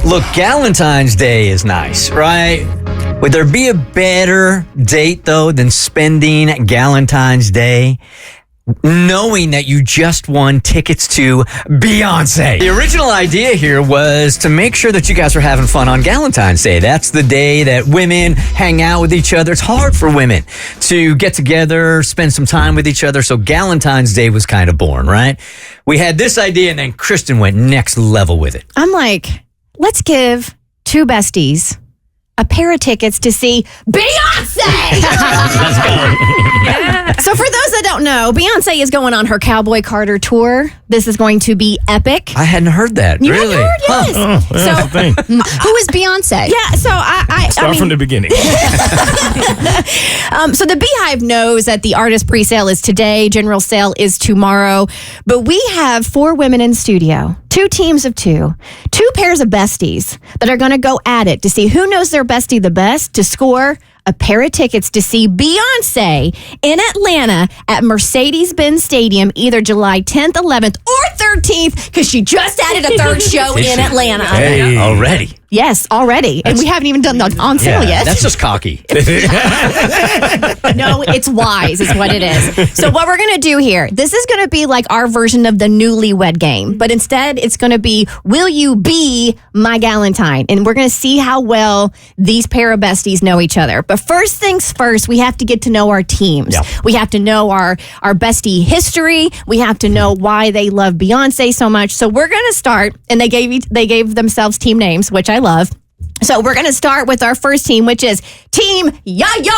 Look, Galentine's Day is nice, right? Would there be a better date, though, than spending Galentine's Day knowing that you just won tickets to Beyoncé? The original idea here was to make sure that you guys are having fun on Galentine's Day. That's the day that women hang out with each other. It's hard for women to get together, spend some time with each other. So Galentine's Day was kind of born, right? We had this idea, and then Kristen went next level with it. I'm like, let's give two besties a pair of tickets to see Beyonce. Let's go. Yeah. So for those that don't know, Beyonce is going on her Cowboy Carter tour. This is going to be epic. I hadn't heard that. You really? hadn't heard? Yes. Oh, that's the thing. Who is Beyonce? Yeah, so I Start from the beginning. So the Beehive knows that the artist pre-sale is today, general sale is tomorrow, but we have 4 women in studio, 2 teams of 2 pairs of besties that are going to go at it to see who knows their bestie the best to score a pair of tickets to see Beyonce in Atlanta at Mercedes-Benz Stadium either July 10th, 11th, or 13th, because she just added a 3rd show in Atlanta. Hey, already. Yes, already. And we haven't even done the on sale yet. That's just cocky. No, it's wise is what it is. So what we're going to do here, this is going to be like our version of the newlywed game, but instead it's going to be, will you be my Galentine? And we're going to see how well these pair of besties know each other. But first things first, we have to get to know our teams. Yeah. We have to know our bestie history. We have to know why they love Beyonce so much. So we're going to start, and they gave themselves team names, which I love. So we're going to start with our first team, which is Team Yayas.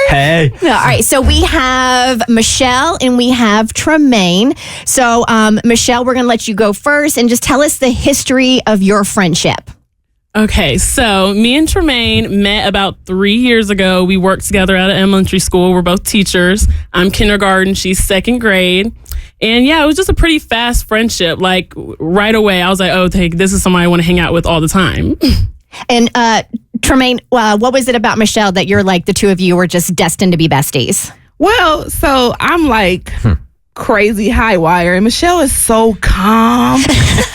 Hey. All right, so we have Michelle and we have Tremaine. So Michelle, we're going to let you go first and just tell us the history of your friendship. Okay, so me and Tremaine met about 3 years ago. We worked together at an elementary school. We're both teachers. I'm kindergarten. She's 2nd grade. And yeah, it was just a pretty fast friendship. Like right away, I was like, oh, this is somebody I want to hang out with all the time. And Tremaine, what was it about Michelle that you're like, the two of you were just destined to be besties? Well, so I'm like crazy high wire, and Michelle is so calm.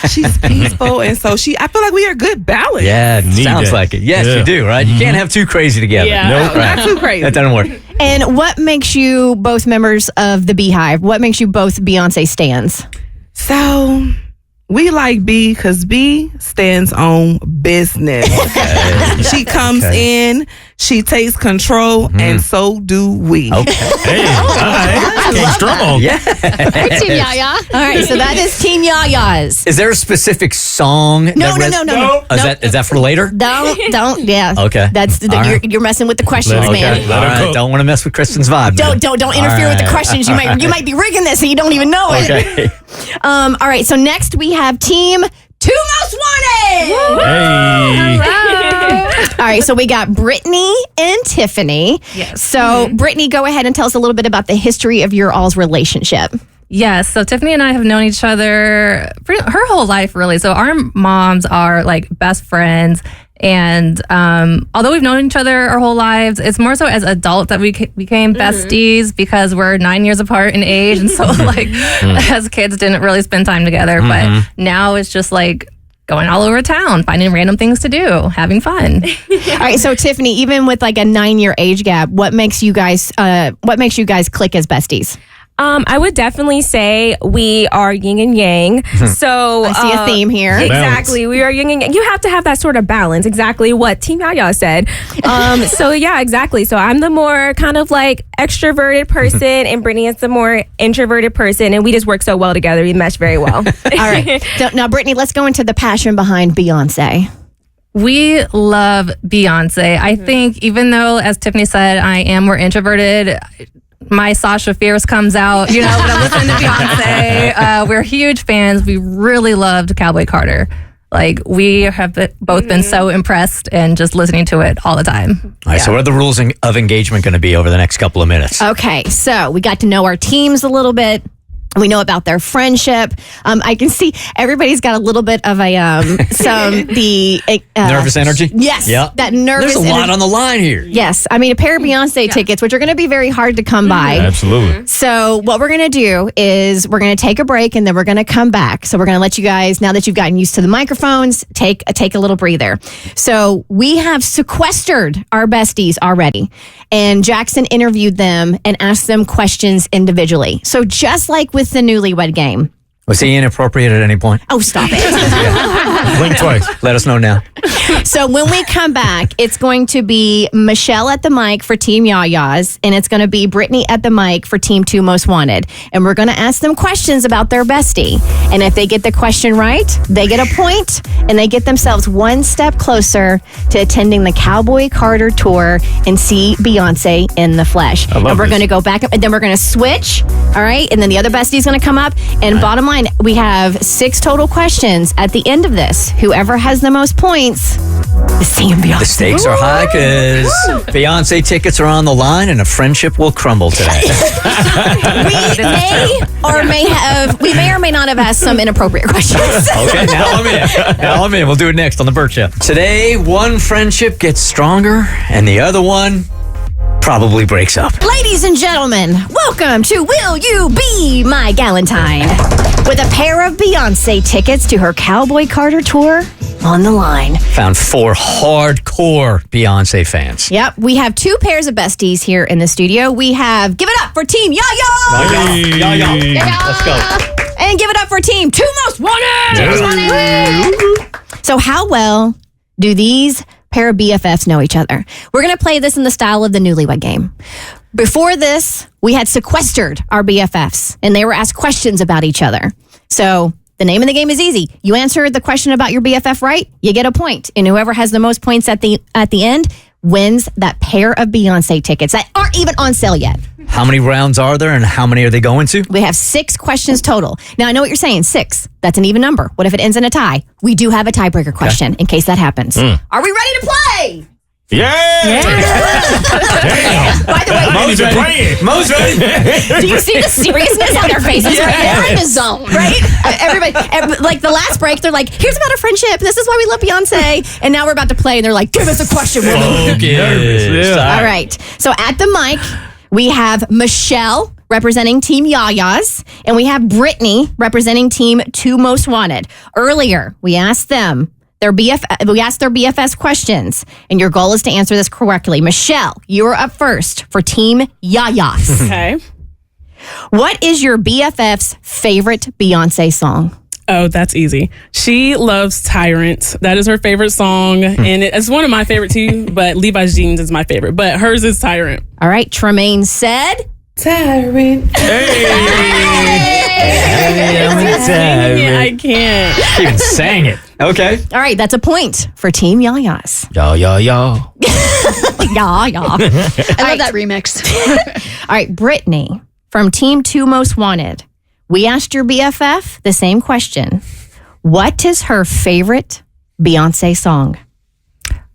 She's peaceful, and so I feel like we are good balance. Yeah, Need sounds that. like it. Yes, Yeah. you do, right? You can't have too crazy together. Yeah. Nope. Not too crazy. That doesn't work. And what makes you both members of the Beehive? What makes you both Beyonce stans? So we like B because B stands on business. She comes in, she takes control, and so do we. Okay. Hey, all right. Came strong. Yeah. Team Yaya. All right, so that is Team Yayas. Is there a specific song? No. Is that for later? Don't. Yeah. Okay. That's All right. you're messing with the questions, Let it man. go. All Let her right. cook. Don't want to mess with Kristen's vibe. Don't interfere with the questions. You might be rigging this and you don't even know it. Okay. All right, so next we have Team Two Most Wanted. Hey. All right, so we got Brittany and Tiffany. Yes. So Brittany, go ahead and tell us a little bit about the history of your all's relationship. Yes. So Tiffany and I have known each other her whole life, really. So our moms are like best friends. And although we've known each other our whole lives, it's more so as adults that we became besties because we're 9 years apart in age. And so like as kids didn't really spend time together. But now it's just like going all over town, finding random things to do, having fun. All right, so Tiffany, even with like a 9-year age gap, what makes you guys click as besties? I would definitely say we are yin and yang. So I see a theme here. Exactly. We are yin and yang. You have to have that sort of balance. Exactly what Team Yaya said. So yeah, exactly. So I'm the more kind of like extroverted person and Brittany is the more introverted person, and we just work so well together. We mesh very well. All right. So, now, Brittany, let's go into the passion behind Beyonce. We love Beyonce. I think even though, as Tiffany said, I am more introverted, my Sasha Fierce comes out, when I'm listening to Beyonce. We're huge fans. We really loved Cowboy Carter. Like, we have both been so impressed and just listening to it all the time. All right, so what are the rules of engagement going to be over the next couple of minutes? Okay, so we got to know our teams a little bit. We know about their friendship. I can see everybody's got a little bit of a Nervous energy? Yes. Yep. That nervous There's a lot energy. on the line here. Yes. I mean, a pair of Beyonce tickets, which are going to be very hard to come by. Absolutely. So what we're going to do is we're going to take a break and then we're going to come back. So we're going to let you guys, now that you've gotten used to the microphones, take a little breather. So we have sequestered our besties already. And Jackson interviewed them and asked them questions individually. So just like with the newlywed game. Was he inappropriate at any point? Oh, stop it. Blink twice. Let us know now. So when we come back, it's going to be Michelle at the mic for Team Yayas, and it's going to be Brittany at the mic for Team 2 Most Wanted. And we're going to ask them questions about their bestie. And if they get the question right, they get a point, and they get themselves one step closer to attending the Cowboy Carter Tour and see Beyonce in the flesh. I love and we're this. going to go back up, and then we're going to switch, all right? And then the other bestie's going to come up. And bottom line, we have 6 total questions at the end of this. Whoever has the most points is seeing Beyonce. The stakes are high because Beyonce tickets are on the line and a friendship will crumble today. We may or may not have asked some inappropriate questions. Okay, now I'm in. Now I'm in. We'll do it next on the Bert Show. Today, one friendship gets stronger and the other one probably breaks up. Ladies and gentlemen, welcome to Will You Be My Galentine? With a pair of Beyonce tickets to her Cowboy Carter Tour on the line. Found 4 hardcore Beyonce fans. Yep, we have 2 pairs of besties here in the studio. We have, give it up for Team Yaya! Hey. Let's go. And give it up for Team 2 Most Wanted! So how well do these pair of BFFs know each other? We're going to play this in the style of the newlywed game. Before this, we had sequestered our BFFs, and they were asked questions about each other. So the name of the game is easy. You answer the question about your BFF right, you get a point. And whoever has the most points at the end wins that pair of Beyonce tickets that aren't even on sale yet. How many rounds are there and how many are they going to? We have 6 questions total. Now, I know what you're saying, 6. That's an even number. What if it ends in a tie? We do have a tiebreaker question in case that happens. Are we ready to play? Yeah. By the way, Mo's playing. Mo's ready. do you see the seriousness on their faces right now? They're in the zone, right? Everybody, like the last break, they're like, here's about our friendship. This is why we love Beyonce. And now we're about to play, and they're like, give us a question. Nervous, yeah. All right. So at the mic, we have Michelle representing Team Yayas, and we have Brittany representing Team 2 Most Wanted. Earlier, we asked them their BFS questions, and your goal is to answer this correctly. Michelle, you're up first for Team Yayas. Okay. What is your BFF's favorite Beyonce song? Oh, that's easy. She loves Tyrant. That is her favorite song. And it's one of my favorite too, but Levi's Jeans is my favorite. But hers is Tyrant. All right, Tremaine said. Tyrant. Yeah, I can't. She even sang it. Okay. All right, that's a point for Team Yayas. Yo. Yeah. I love that remix. All right, Brittany from Team 2 Most Wanted. We asked your BFF the same question. What is her favorite Beyonce song?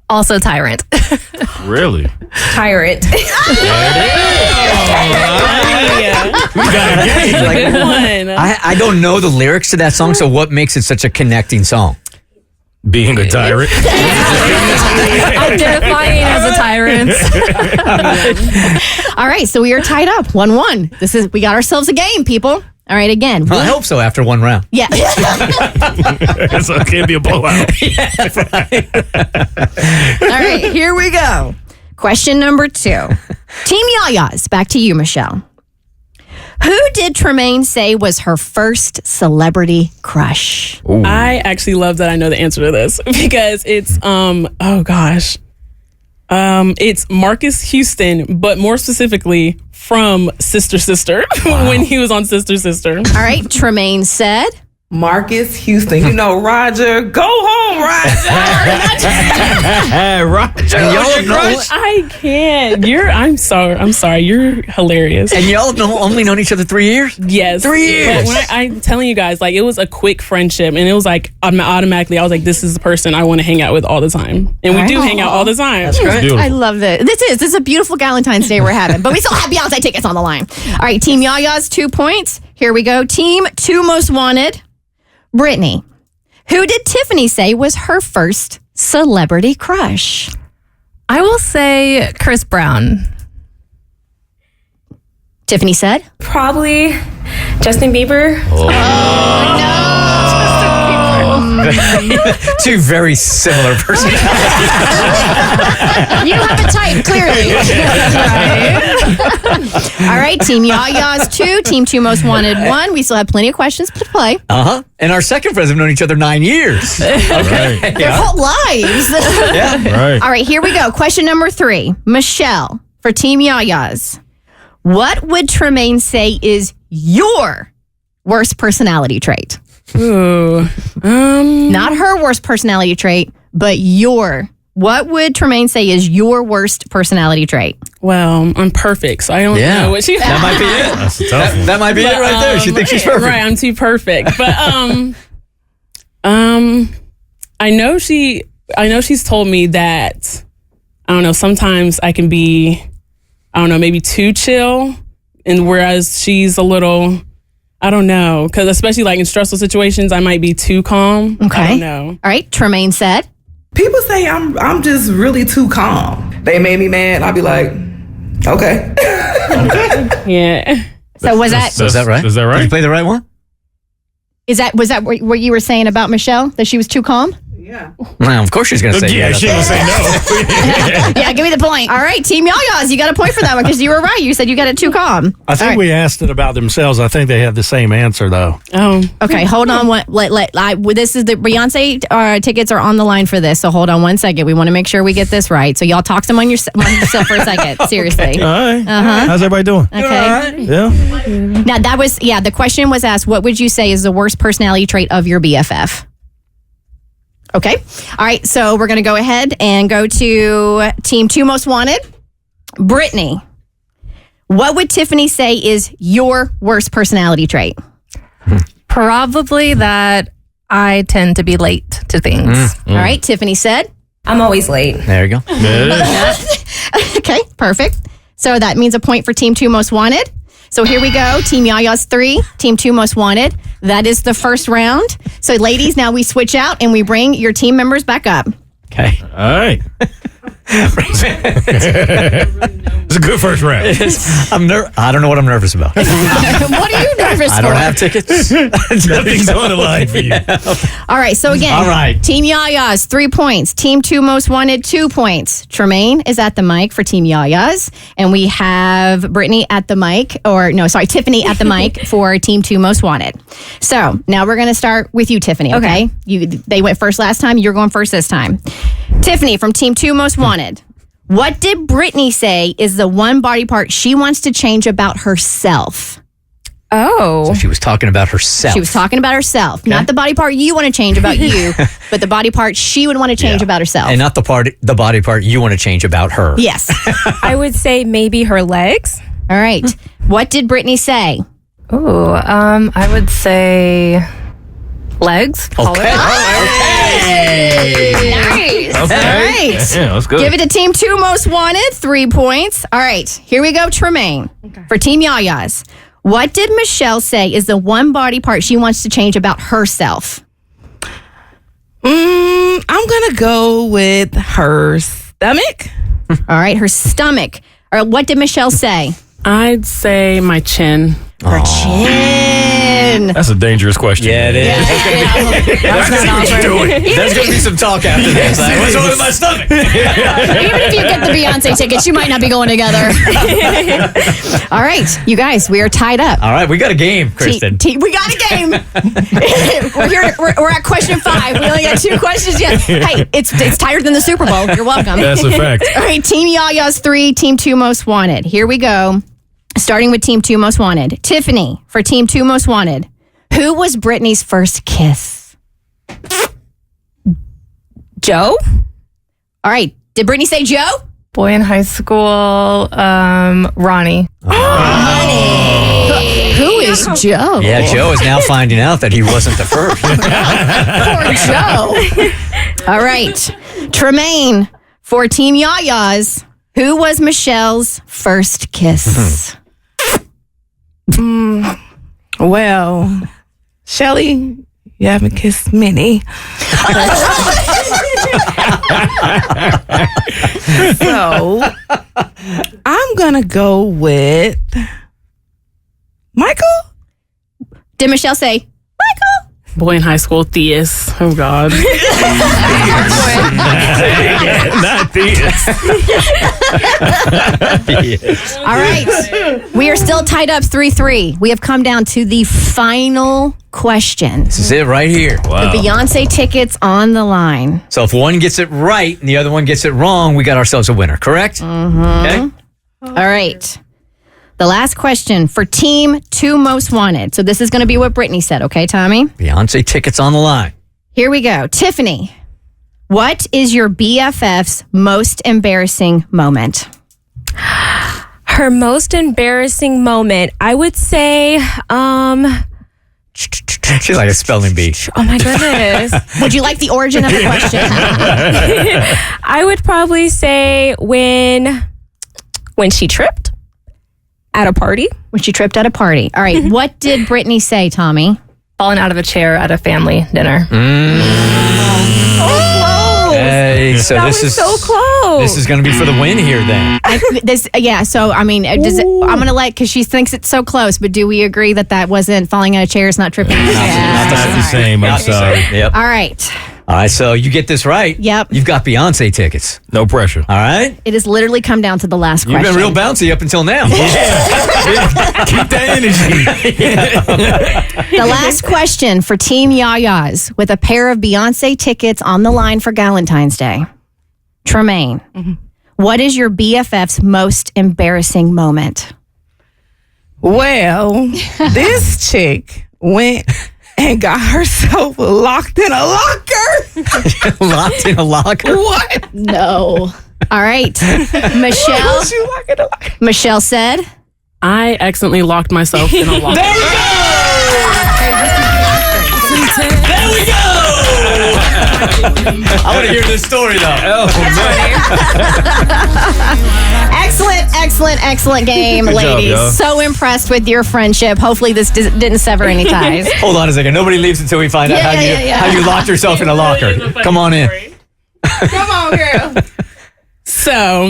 Also Tyrant. Really? Tyrant. We got a game. Like, Good one. I don't know the lyrics to that song, so what makes it such a connecting song? Being a tyrant. Identifying as a tyrant. All right, so we are tied up 1-1. We got ourselves a game, people. All right, again. Well, I hope so after one round. Yeah. So it can't be a blowout. All right, here we go. Question number 2. Team Yayas, back to you, Michelle. Who did Tremaine say was her first celebrity crush? I actually love that I know the answer to this because it's it's Marcus Houston, but more specifically from Sister Sister when he was on Sister Sister. All right, Tremaine said. Marcus Houston. You know, Roger. Go home, Roger. Roger. I can't. I'm sorry. You're hilarious. And y'all have only known each other 3 years? Yes. 3 years. But when I'm telling you guys, like, it was a quick friendship, and it was like automatically, I was like, this is the person I want to hang out with all the time. And we do hang out all the time. That's great. Beautiful. I love it. This is a beautiful Galentine's Day we're having, but we still have Beyonce tickets on the line. All right, Team Yayas, 2 points. Here we go. Team 2 Most Wanted. Brittany. Who did Tiffany say was her first celebrity crush? I will say Chris Brown. Tiffany said? Probably Justin Bieber. Two very similar personalities. You have a type, clearly. All right, Team Yaya's 2, Team 2 Most Wanted 1. We still have plenty of questions to play. And our second friends have known each other 9 years. Okay. Their whole lives. Right. All right, here we go. Question number 3. Michelle, for Team Yaya's. What would Tremaine say is your worst personality trait? Ooh. Not her worst personality trait, but your. What would Tremaine say is your worst personality trait? Well, I'm perfect, so I don't know what she. That might be it. That's a tough one. That might be it right there. She thinks she's perfect. Right, I'm too perfect. But I know she's told me that, I don't know, sometimes I can be, I don't know, maybe too chill, and whereas she's a little, I don't know, because especially like in stressful situations, I might be too calm. Okay. I don't know. All right, Tremaine said. People say I'm just really too calm. They made me mad. I'll be like, okay. Yeah. So was that right? Is that Did you right? play the right one? was that what you were saying about Michelle? That she was too calm? Yeah. Well, of course she's going to say Yeah, yes. she didn't say no. Yeah, give me the point. All right, Team Yaya's, you got a point for that one because you were right. You said you got it too calm. I think All right. we asked it about themselves. I think they had the same answer, though. Oh. Okay, hold on. This is the Beyonce tickets are on the line for this, so hold on 1 second. We want to make sure we get this right. So y'all talk some on yourself for a second. Seriously. All right. How's everybody doing? Okay. Yeah. Now that was the question was asked. What would you say is the worst personality trait of your BFF? Okay. All right. So we're going to go ahead and go to Team 2 Most Wanted. Brittany, what would Tiffany say is your worst personality trait? Probably that I tend to be late to things. All right. Tiffany said. I'm always late. There you go. Okay. Perfect. So that means a point for Team 2 Most Wanted. So here we go. Team Yaya's 3, Team 2 Most Wanted. That is the first round. So ladies, now we switch out and we bring your team members back up. Okay. All right. It's a good first round. I don't know what I'm nervous about. What are you nervous I for? don't have tickets. Nothing's on the line for you. All right. So again, All right. Team Yaya's 3 points. Team 2 Most Wanted 2 points. Tremaine is at the mic for Team Yaya's, and we have Brittany at the mic, Tiffany at the mic for Team 2 Most Wanted. So now we're going to start with you, Tiffany. Okay. They went first last time. You're going first this time. Tiffany from Team 2 Most Wanted. What did Brittany say is the one body part she wants to change about herself? Oh. She was talking about herself. She was talking about herself, not the body part you want to change about you, but the body part she would want to change about herself. And not the body part you want to change about her. Yes. I would say maybe her legs. All right. What did Brittany say? Ooh, I would say legs. Okay. Nice. All right. Yeah, that's good. Give it to Team 2 Most Wanted, 3 points. All right. Here we go, Tremaine. For Team Yaya's. What did Michelle say is the one body part she wants to change about herself? I'm going to go with her stomach. All right. Her stomach. Or what did Michelle say? I'd say my chin. Her chin. That's a dangerous question. Yeah, it is. There's going to be some talk after this. Like, what's wrong with my stomach? Even if you get the Beyonce tickets, you might not be going together. All right. You guys, we are tied up. All right, we got a game, Kristen. We got a game. we're at question 5. We only got 2 questions yet. Hey, it's tighter than the Super Bowl. You're welcome. That's a fact. All right, Team Yaya's 3, Team 2 Most Wanted. Here we go. Starting with Team 2 Most Wanted. Tiffany, for Team 2 Most Wanted. Who was Brittany's first kiss? Joe? All right. Did Brittany say Joe? Boy in high school, Ronnie. Who is Joe? Yeah, Joe is now finding out that he wasn't the first. Poor Joe. All right. Tremaine, for Team Yaya's. Who was Michelle's first kiss? Well, Shelly, you haven't kissed many. So, I'm going to go with Michael. Did Michelle say, Michael? Boy in high school, Theus. Oh, God. Not this. All right. We are still tied up 3-3. We have come down to the final question. This is it right here. Wow. The Beyoncé tickets on the line. So if one gets it right and the other one gets it wrong, we got ourselves a winner, correct? Okay. All right. The last question for Team 2 Most Wanted. So this is going to be what Brittany said, okay, Tommy? Beyonce tickets on the line. Here we go. Tiffany, what is your BFF's most embarrassing moment? Her most embarrassing moment, I would say, She's like a spelling bee. oh my goodness. Would you like the origin of the question? I would probably say when she tripped at a party. When she tripped at a party. All right. What did Brittany say, Tommy? Falling out of a chair at a family dinner. Hey, so That this was is so close. This is going to be for the win here then. So, I mean, I'm going to because she thinks it's so close, but do we agree that wasn't falling out of chairs, not tripping? Not the same. I'm sorry. Yep. All right. All right, so you get this right. Yep. You've got Beyonce tickets. No pressure. All right. It has literally come down to the last You've question. been real bouncy up until now. Keep that energy. The last question for Team Yayas with a pair of Beyonce tickets on the line for Galentine's Day. Tremaine, what is your BFF's most embarrassing moment? Well, this chick went and got herself locked in a locker. Locked in a locker. What? No. All right. Michelle. She locked in a locker. Michelle said, I accidentally locked myself in a locker. There we go. I want to hear this story though. Excellent game, Good job, ladies. y'all. So impressed with your friendship. Hopefully this didn't sever any ties. Hold on a second. Nobody leaves until we find out how you locked yourself in a locker. Really is a funny Come on in. story. Come on, girl. So,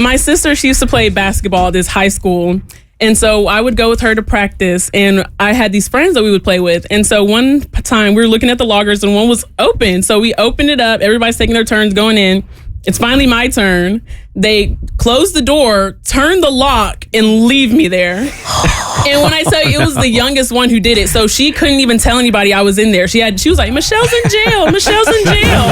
my sister, she used to play basketball at this high school. And so I would go with her to practice, and I had these friends that we would play with. And so one time we were looking at the lockers, and one was open. So we opened it up. Everybody's taking their turns going in. It's finally my turn. They close the door, turn the lock, and leave me there. And when I tell you, it was the youngest one who did it. So she couldn't even tell anybody I was in there. She was like, Michelle's in jail. Michelle's in jail.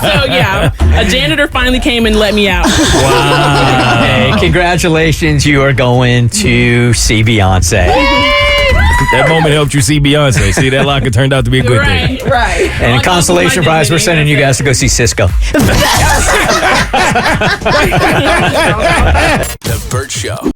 So yeah, a janitor finally came and let me out. Wow. Hey, congratulations. You are going to see Beyonce. That moment helped you see Beyonce. See, that locker turned out to be a good thing. Right. And a consolation prize, we're sending you guys to go see Cisco. The Bert Show.